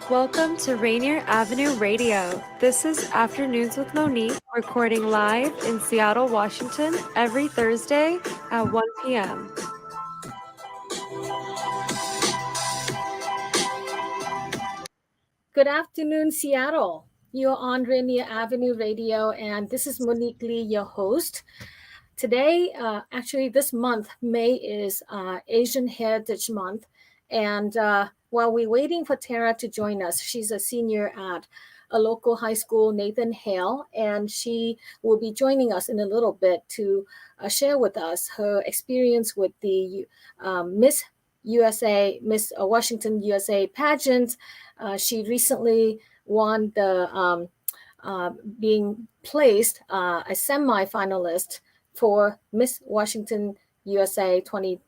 Welcome to Rainier Avenue Radio. This is Afternoons with Monique, recording live in Seattle, Washington, every Thursday at 1 p.m. Good afternoon, Seattle. You're on Rainier Avenue Radio, and this is Monique Lee, your host. Today, this month, May is Asian Heritage Month. And while we're waiting for Tara to join us, she's a senior at a local high school, Nathan Hale, and she will be joining us in a little bit to share with us her experience with the Miss Washington USA pageant. She recently won the being placed a semi-finalist for Miss Washington Teen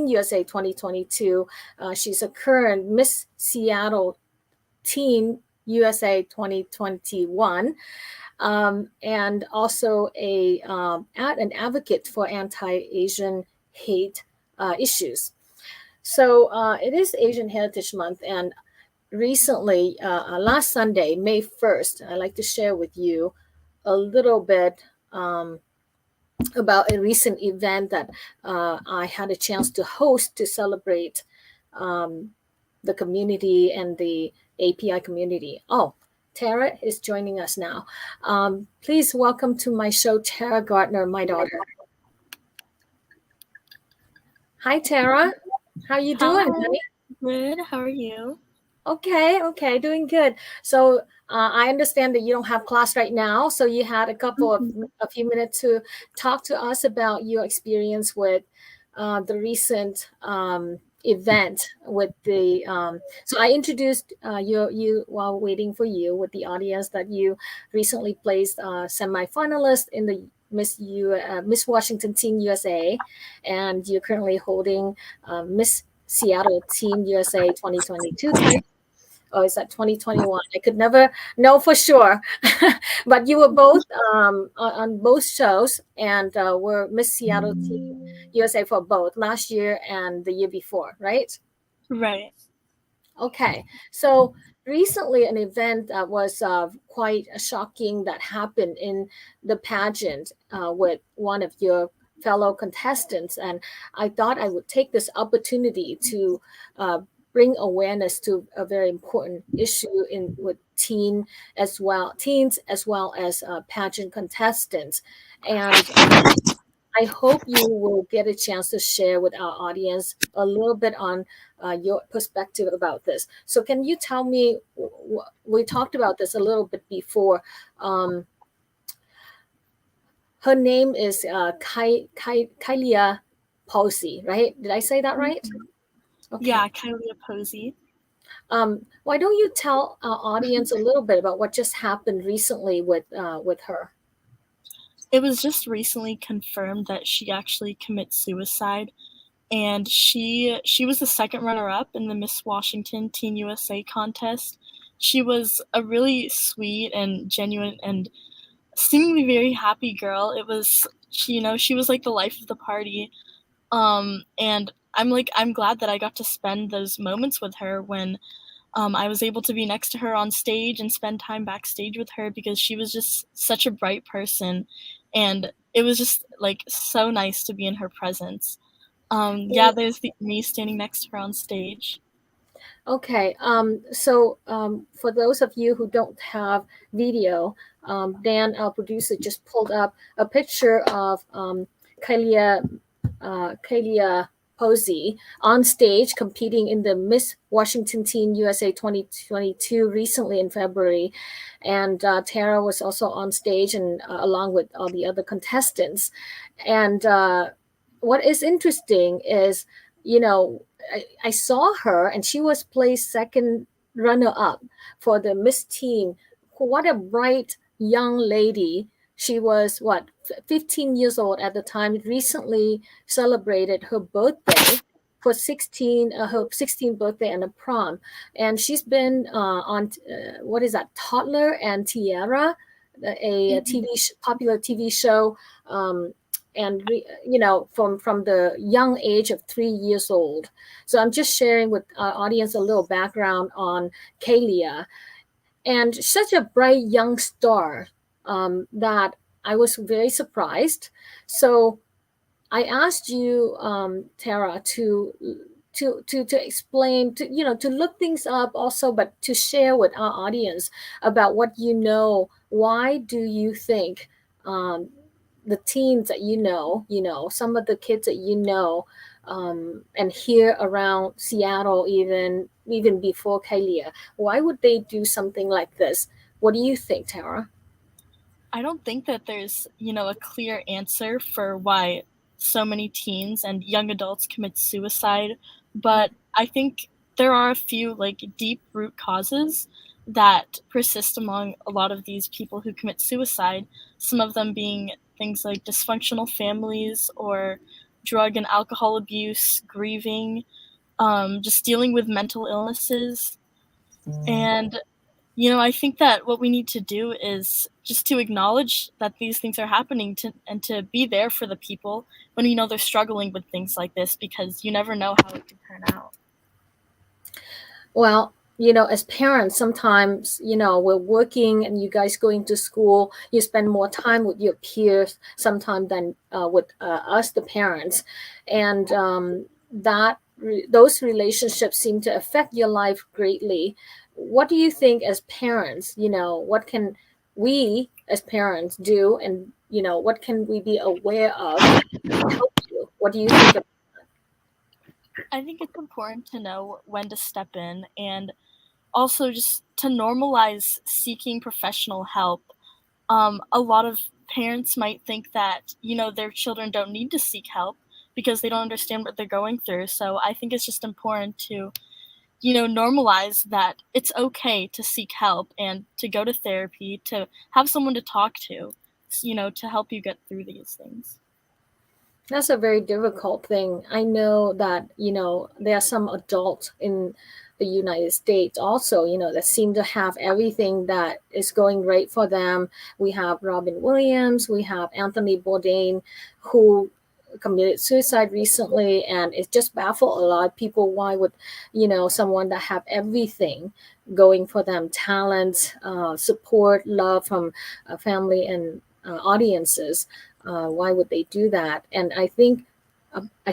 USA 2022. She's a current Miss Seattle Teen USA 2021, and also an advocate for anti-Asian hate issues. So it is Asian Heritage Month, and recently, last Sunday, May 1st, I'd like to share with you a little bit about a recent event that I had a chance to host to celebrate the community and the API community. Oh, Tara is joining us now. Please welcome to my show, Tara Gardner, my daughter. Hi, Tara. How you doing, honey? Good. How are you? Okay, doing good. So I understand that you don't have class right now, so you had a few minutes to talk to us about your experience with the recent event with the. So I introduced you while waiting for you with the audience that you recently placed semi-finalist in the Miss Washington Teen USA, and you're currently holding Miss Seattle Teen USA 2022 title. Or is that 2021? I could never know for sure. But you were both on both shows, and were Miss Seattle Teen USA for both last year and the year before, right? Right. Okay. So recently, an event that was quite shocking that happened in the pageant with one of your fellow contestants, and I thought I would take this opportunity to bring awareness to a very important issue with teens as well as pageant contestants. And I hope you will get a chance to share with our audience a little bit on your perspective about this. So can you tell me, we talked about this a little bit before. Her name is Kylia Posey, right? Did I say that right? Okay. Yeah, Kylia Posey. Why don't you tell our audience a little bit about what just happened recently with her? It was just recently confirmed that she actually commits suicide, and she was the second runner-up in the Miss Washington Teen USA contest. She was a really sweet and genuine and seemingly very happy girl. She was like the life of the party. And I'm glad that I got to spend those moments with her when I was able to be next to her on stage and spend time backstage with her, because she was just such a bright person, and it was just like so nice to be in her presence. There's me standing next to her on stage. Okay. So for those of you who don't have video, Dan, our producer, just pulled up a picture of Kylia Posey on stage competing in the Miss Washington Teen USA 2022 recently in February. And Tara was also on stage, and along with all the other contestants. And what is interesting is, I saw her, and she was placed second runner-up for the Miss Teen. What a bright young lady. She was 15 years old at the time. Recently celebrated her birthday for her 16th birthday and a prom. And she's been on Toddler and Tiara, a popular TV show. and from the young age of 3 years old. So I'm just sharing with our audience a little background on Kalia, and such a bright young star, that I was very surprised. So I asked you, Tara, to explain, to look things up also, but to share with our audience about what you know. Why do you think, the teens that some of the kids that and here around Seattle, even before Kalia, why would they do something like this? What do you think, Tara? I don't think that there's, a clear answer for why so many teens and young adults commit suicide, but I think there are a few like deep root causes that persist among a lot of these people who commit suicide, some of them being things like dysfunctional families or drug and alcohol abuse, grieving, just dealing with mental illnesses. And I think that what we need to do is just to acknowledge that these things are happening and to be there for the people when they're struggling with things like this, because you never know how it can turn out. Well, as parents, sometimes, we're working and you guys going to school, you spend more time with your peers sometimes than with us, the parents. And those relationships seem to affect your life greatly. What do you think as parents? What can we as parents do? And, what can we be aware of to help you? What do you think? I think it's important to know when to step in, and also just to normalize seeking professional help. A lot of parents might think that, their children don't need to seek help because they don't understand what they're going through. So I think it's just important to, normalize that it's okay to seek help and to go to therapy, to have someone to talk to, to help you get through these things. That's a very difficult thing. I know that, there are some adults in the United States also, that seem to have everything that is going great for them. We have Robin Williams, we have Anthony Bourdain, who committed suicide recently, and it just baffled a lot of people. Why would, someone that have everything going for them, talent, support, love from family and audiences, why would they do that? And I think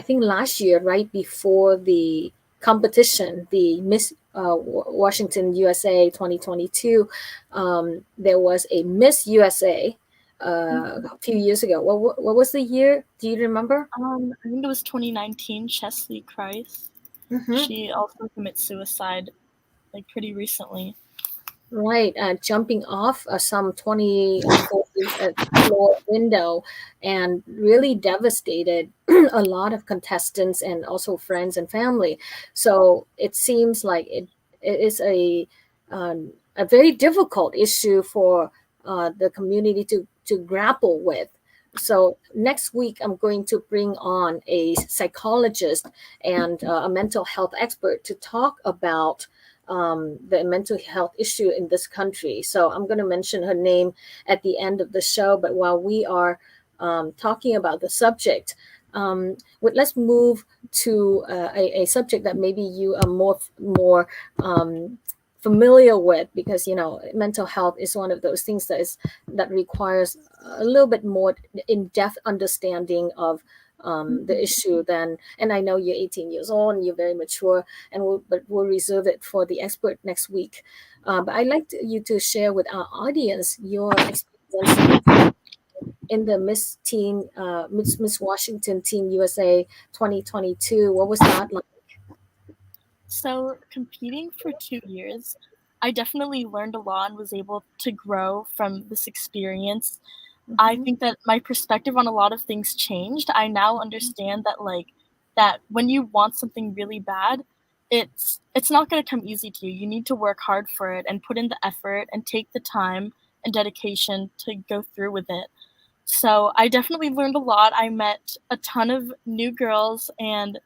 last year, right before the competition, the Miss Washington USA 2022, there was a Miss USA a few years ago. What was the year? Do you remember? I think it was 2019. Chesley Christ. Mm-hmm. She also committed suicide, like pretty recently. Right, jumping off some 20 floor window, and really devastated a lot of contestants and also friends and family. So it seems like it is a very difficult issue for the community to grapple with. So next week, I'm going to bring on a psychologist and a mental health expert to talk about the mental health issue in this country. So I'm going to mention her name at the end of the show. But while we are talking about the subject, let's move to a subject that maybe you are more familiar with, because mental health is one of those things that requires a little bit more in-depth understanding of the issue than. And I know you're 18 years old and you're very mature, but we'll reserve it for the expert next week. But I'd like you to share with our audience your experience in the Miss Washington Teen USA 2022. What was that like? So competing for 2 years, I definitely learned a lot and was able to grow from this experience. I think that my perspective on a lot of things changed. I now understand that when you want something really bad, it's not going to come easy to you. You need to work hard for it and put in the effort and take the time and dedication to go through with it. So I definitely learned a lot. I met a ton of new girls, and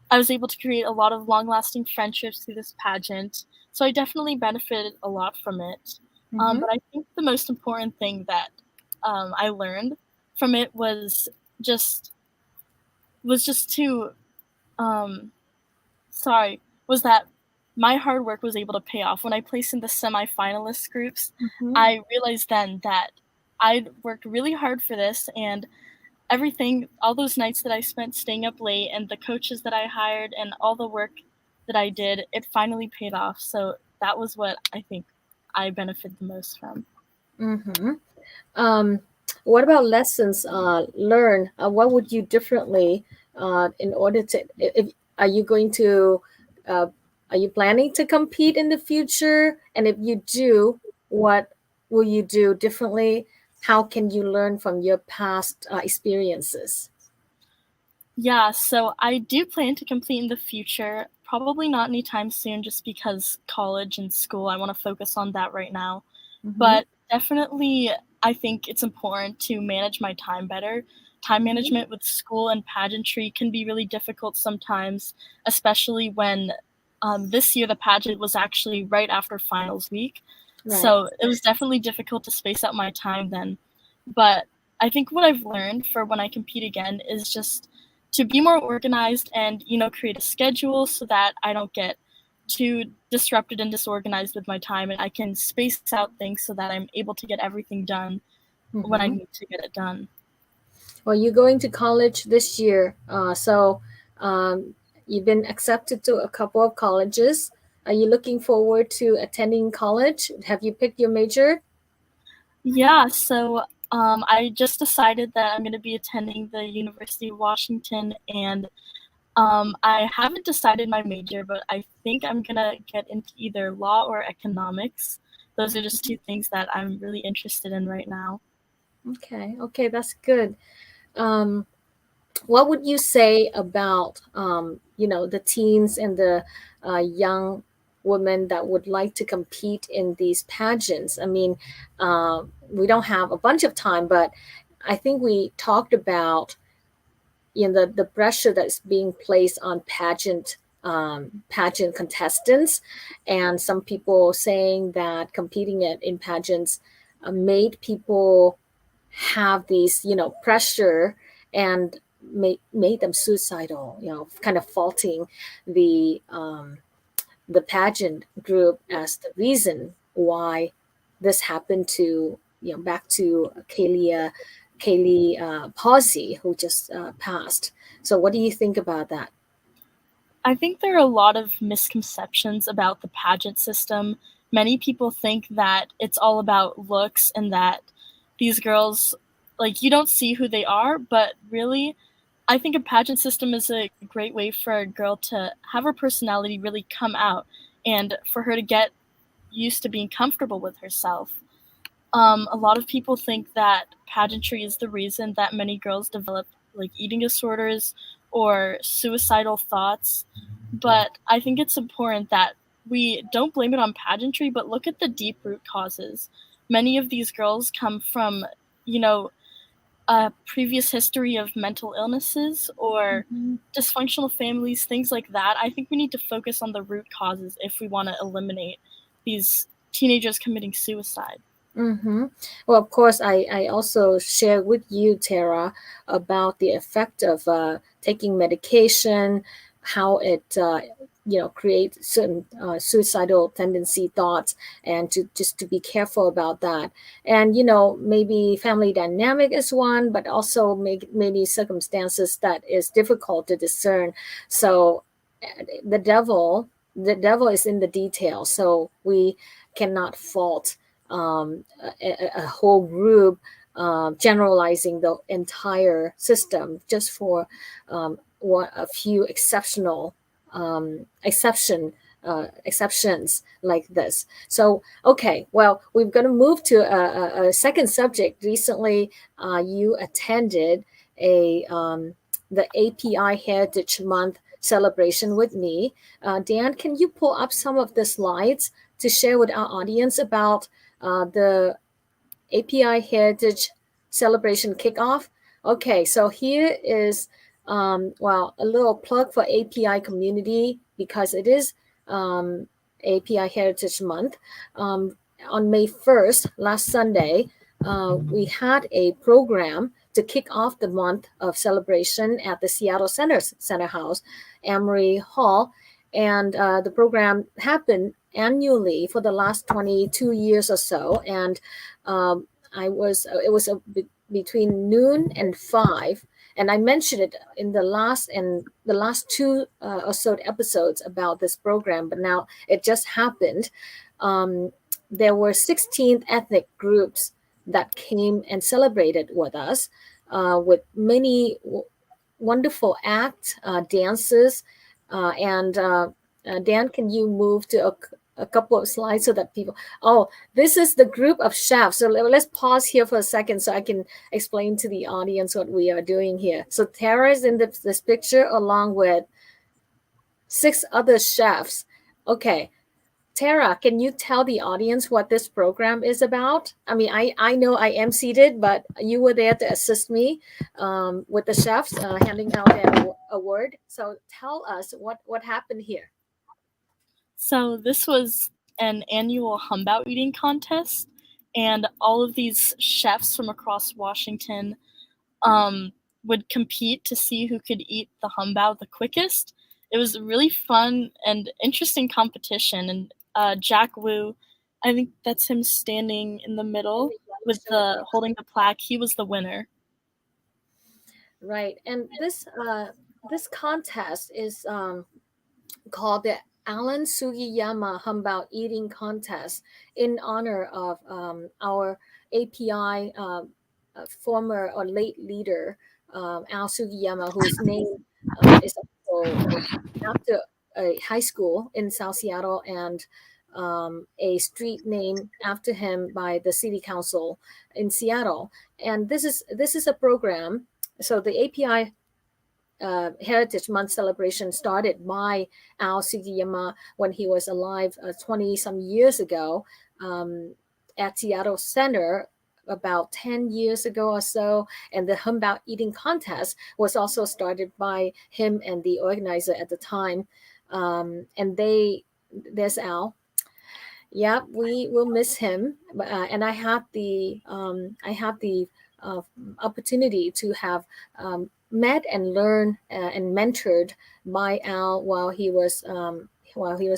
I was able to create a lot of long-lasting friendships through this pageant. So I definitely benefited a lot from it. But I think the most important thing that I learned from it was just was just too was that my hard work was able to pay off. When I placed in the semifinalist groups, I realized then that I'd worked really hard for this, and everything, all those nights that I spent staying up late and the coaches that I hired and all the work that I did, it finally paid off. So that was what I think I benefited the most from. What about lessons learned? What would you differently in order to? Are you going to? Are you planning to compete in the future? And if you do, what will you do differently? How can you learn from your past experiences? Yeah, so I do plan to compete in the future. Probably not anytime soon, just because college and school, I want to focus on that right now. But definitely, I think it's important to manage my time better. Time management with school and pageantry can be really difficult sometimes, especially when this year the pageant was actually right after finals week. Right. So it was definitely difficult to space out my time then. But I think what I've learned for when I compete again is just to be more organized and, create a schedule so that I don't get too disrupted and disorganized with my time, and I can space out things so that I'm able to get everything done when I need to get it done. Well, you're going to college this year, so you've been accepted to a couple of colleges. Are you looking forward to attending college? Have you picked your major? Yeah, so I just decided that I'm going to be attending the University of Washington, and I haven't decided my major, but I think I'm going to get into either law or economics. Those are just two things that I'm really interested in right now. Okay, that's good. What would you say about the teens and the young women that would like to compete in these pageants? I mean, we don't have a bunch of time, but I think we talked about the pressure that's being placed on pageant contestants, and some people saying that competing in pageants made people have these pressure and made them suicidal, kind of faulting the pageant group as the reason why this happened to back to Kaylee Pawsey, who just passed. So what do you think about that? I think there are a lot of misconceptions about the pageant system. Many people think that it's all about looks and that these girls, you don't see who they are, but really, I think a pageant system is a great way for a girl to have her personality really come out and for her to get used to being comfortable with herself. A lot of people think that pageantry is the reason that many girls develop eating disorders or suicidal thoughts. But I think it's important that we don't blame it on pageantry, but look at the deep root causes. Many of these girls come from, a previous history of mental illnesses or dysfunctional families, things like that. I think we need to focus on the root causes if we want to eliminate these teenagers committing suicide. Well, of course, I also share with you, Tara, about the effect of taking medication, how it creates certain suicidal tendency thoughts, and to be careful about that. And maybe family dynamic is one, but also many circumstances that is difficult to discern. So the devil is in the detail. So we cannot fault a whole group generalizing the entire system just for a few exceptions like this. So, okay, well, we're going to move to a second subject. Recently, you attended the API Heritage Month celebration with me. Dan, can you pull up some of the slides to share with our audience about the API Heritage Celebration Kickoff? Okay, so here is a little plug for API community because it is API Heritage Month. On May 1st, last Sunday, we had a program to kick off the month of celebration at the Seattle Center House, Amory Hall. And the program happened annually for the last 22 years or so. And it was between noon and 5. And I mentioned it in the last two or so episodes about this program, but now it just happened. There were 16 ethnic groups that came and celebrated with us, with many wonderful acts, dances, and Dan, can you move to a couple of slides so that people... Oh, this is the group of chefs. So let's pause here for a second so I can explain to the audience what we are doing here. So Tara is in this picture along with 6 other chefs. Okay. Tara, can you tell the audience what this program is about? I mean, I know I emceed it, but you were there to assist me with the chefs handing out their award. So tell us what happened here. So this was an annual Humboldt eating contest, and all of these chefs from across Washington would compete to see who could eat the Humboldt the quickest. It was a really fun and interesting competition, and Jack Wu, I think that's him standing in the middle with holding the plaque. He was the winner. Right, and this contest is called the Alan Tsugiyama Humboldt Eating Contest in honor of our API former or late leader Al Tsugiyama, whose name is also after a high school in South Seattle and a street named after him by the city council in Seattle. And this is a program. So the API Heritage Month celebration started by Al Tsugiyama when he was alive 20 some years ago at Seattle Center about 10 years ago or so. And the Humboldt Eating Contest was also started by him and the organizer at the time. And there's Al. Yeah, we will miss him. And I had the opportunity to have met and learned and mentored by Al while he was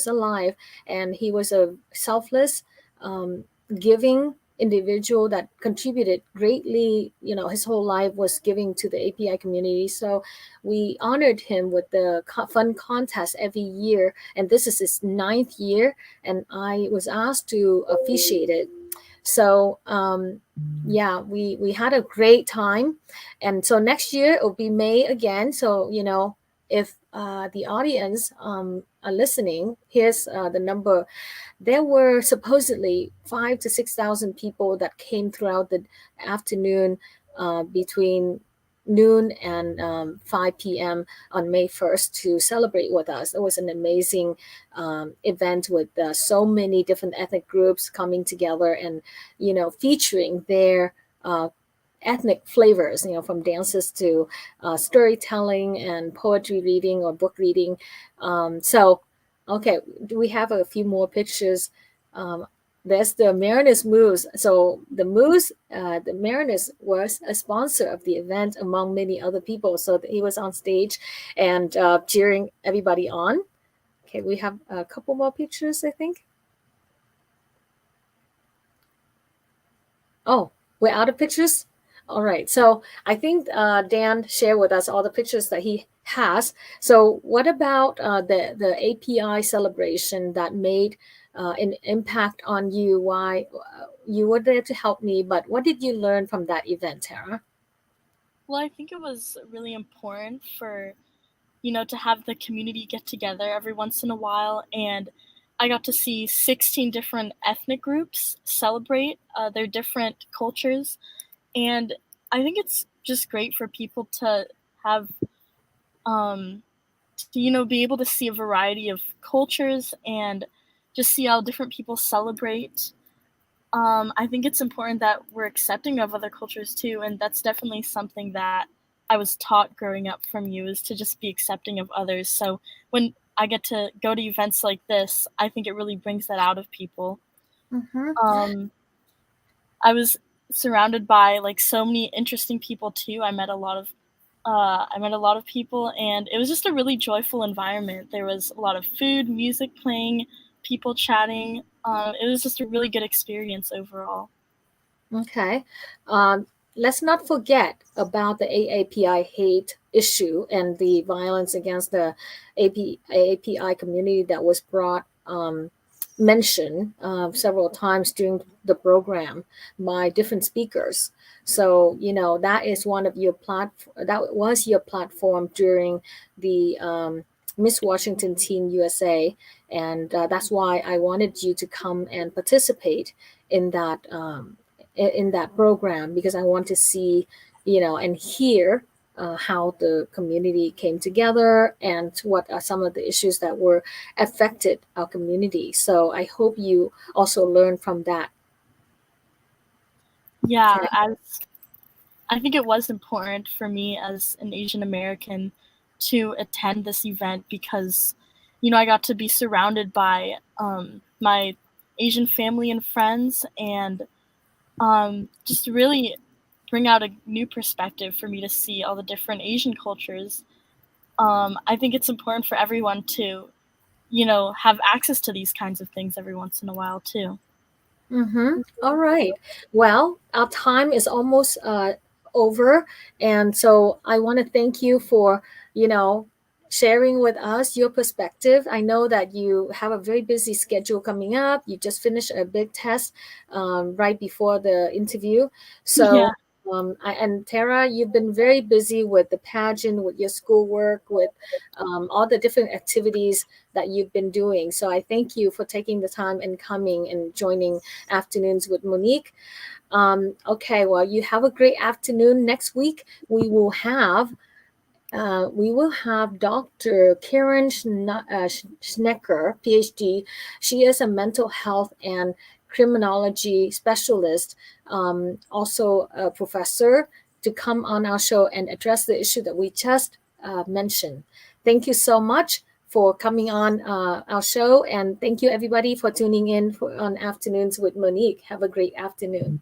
alive, and he was a selfless, giving individual that contributed greatly. His whole life was giving to the API community. So we honored him with the fun contest every year, and this is his 9th year, and I was asked to officiate it. So yeah, we had a great time, and so next year it will be May again. So if the audience are listening, here's the number. There were supposedly 5,000 to 6,000 people that came throughout the afternoon between noon and 5 p.m. on May 1st to celebrate with us. It was an amazing event with so many different ethnic groups coming together and, featuring their ethnic flavors, from dances to storytelling and poetry reading or book reading. Okay, we have a few more pictures. There's the Mariners Moose. So the Mariners was a sponsor of the event among many other people. So he was on stage and cheering everybody on. Okay, we have a couple more pictures, I think. Oh, we're out of pictures? All right. So I think Dan shared with us all the pictures that he has. So what about the API celebration that made an impact on you? Why you were there to help me, but what did you learn from that event, Tara? Well, I think it was really important for, to have the community get together every once in a while, and I got to see 16 different ethnic groups celebrate their different cultures, and I think it's just great for people to have, be able to see a variety of cultures and just see how different people celebrate. I think it's important that we're accepting of other cultures too, and that's definitely something that I was taught growing up from you, is to just be accepting of others. So when I get to go to events like this, I think it really brings that out of people. Mm-hmm. I was surrounded by like so many interesting people too. I met a lot of people, and it was just a really joyful environment. There was a lot of food, music playing, people chatting. It was just a really good experience overall. Okay. Let's not forget about the AAPI hate issue and the violence against the AAPI community that was mentioned several times during the program by different speakers. So, that is one of your that was your platform during the Miss Washington Teen USA. And that's why I wanted you to come and participate in that program, because I want to see, and hear how the community came together and what are some of the issues that were affected our community. So I hope you also learn from that. Yeah, Okay. I think it was important for me as an Asian American to attend this event because, I got to be surrounded by my Asian family and friends, and just really bring out a new perspective for me to see all the different Asian cultures. I think it's important for everyone to, have access to these kinds of things every once in a while too. Mm-hmm. All right. Well, our time is almost over. And so I want to thank you for, sharing with us your perspective. I know that you have a very busy schedule coming up. You just finished a big test right before the interview. Yeah. So, and Tara, you've been very busy with the pageant, with your schoolwork, with all the different activities that you've been doing. So I thank you for taking the time and coming and joining Afternoons with Monique. Okay, well, you have a great afternoon. Next week we will have Dr. Karen Schnecker, PhD. She is a mental health and criminology specialist, also a professor, to come on our show and address the issue that we just mentioned. Thank you so much for coming on our show, and thank you everybody for tuning in on Afternoons with Monique. Have a great afternoon.